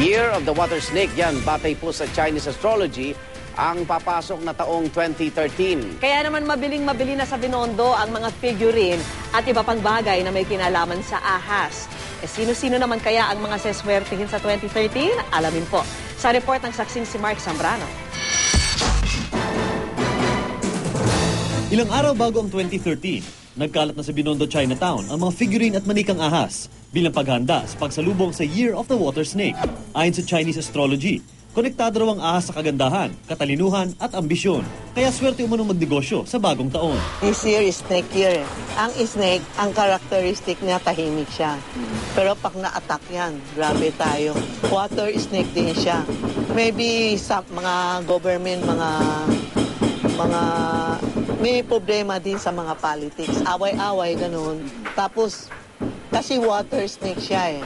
Year of the Water Snake, yan, batay po sa Chinese astrology, ang papasok na taong 2013. Kaya naman mabiling-mabili na sa Binondo ang mga figurine at iba pang bagay na may kinalaman sa ahas. Sino-sino naman kaya ang mga seswertihin sa 2013? Alamin po sa report ng saksing si Mark Zambrano. Ilang araw bago ang 2013, nagkalat na sa Binondo, Chinatown ang mga figurine at manikang ahas bilang paghanda sa pagsalubong sa Year of the Water Snake. Ayon sa Chinese astrology, konektado raw ang ahas sa kagandahan, katalinuhan at ambisyon. Kaya swerte umunong magnegosyo sa bagong taon. This year is snake year. Ang snake, ang characteristic niya, tahimik siya. Pero pag na-attack yan, grabe tayo. Water snake din siya. Maybe sa mga government, mga may problema din sa mga politics. Away-away, ganun. Tapos, kasi water snake siya eh.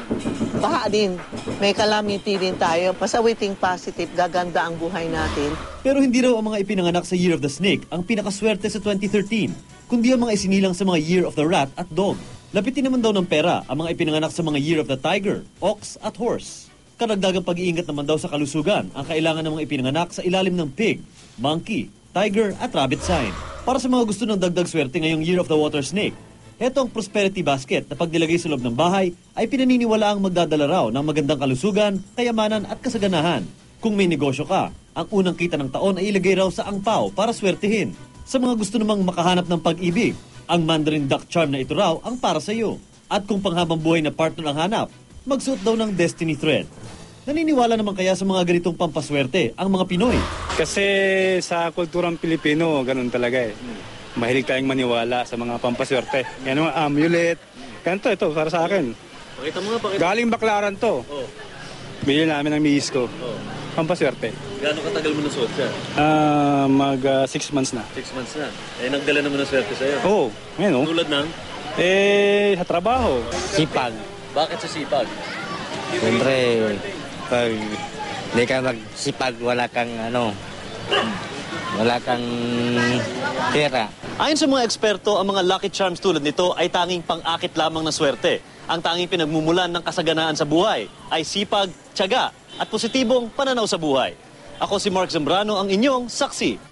Baka din, may calamity din tayo. Pasawiting positive, gaganda ang buhay natin. Pero hindi raw ang mga ipinanganak sa Year of the Snake ang pinakaswerte sa 2013, kundi ang mga isinilang sa mga Year of the Rat at Dog. Lapitin naman daw ng pera ang mga ipinanganak sa mga Year of the Tiger, Ox at Horse. Karagdagang pag-iingat naman daw sa kalusugan ang kailangan ng mga ipinanganak sa ilalim ng Pig, Monkey, Tiger at Rabbit sign. Para sa mga gusto ng dagdag swerte ngayong Year of the Water Snake, heto ang prosperity basket na pag nilagay sa loob ng bahay ay pinaniniwala ang magdadala raw ng magandang kalusugan, kayamanan at kasaganahan. Kung may negosyo ka, ang unang kita ng taon ay ilagay raw sa angpaw para swertihin. Sa mga gusto namang makahanap ng pag-ibig, ang Mandarin Duck Charm na ito raw ang para sa iyo. At kung panghabang buhay na partner ang hanap, magsuot daw ng Destiny Thread. Naniniwala naman kaya sa mga ganitong pampaswerte ang mga Pinoy? Kasi sa kulturang Pilipino, ganun talaga eh. Mahilig tayong maniwala sa mga pampaswerte. Yan mga amulet. Ganito, ito, para sa akin. Pakita mo nga, pakita. Galing Baclaran to. Oh. Bili namin ng miis ko. Oh. Pampaswerte. Gano'ng katagal mo nasuot siya? 6 months na. 6 months na. Eh, nagdala naman ng swerte sa'yo. Oo, ngayon Tulad ng? sa trabaho. Sipag. Bakit sa sipag? Siyempre, pag hindi ka magsipag, wala kang pera. Ayon sa mga eksperto, ang mga lucky charms tulad nito ay tanging pang-akit lamang na swerte. Ang tanging pinagmumulan ng kasaganaan sa buhay ay sipag, tiyaga at positibong pananaw sa buhay. Ako si Mark Zambrano, ang inyong saksi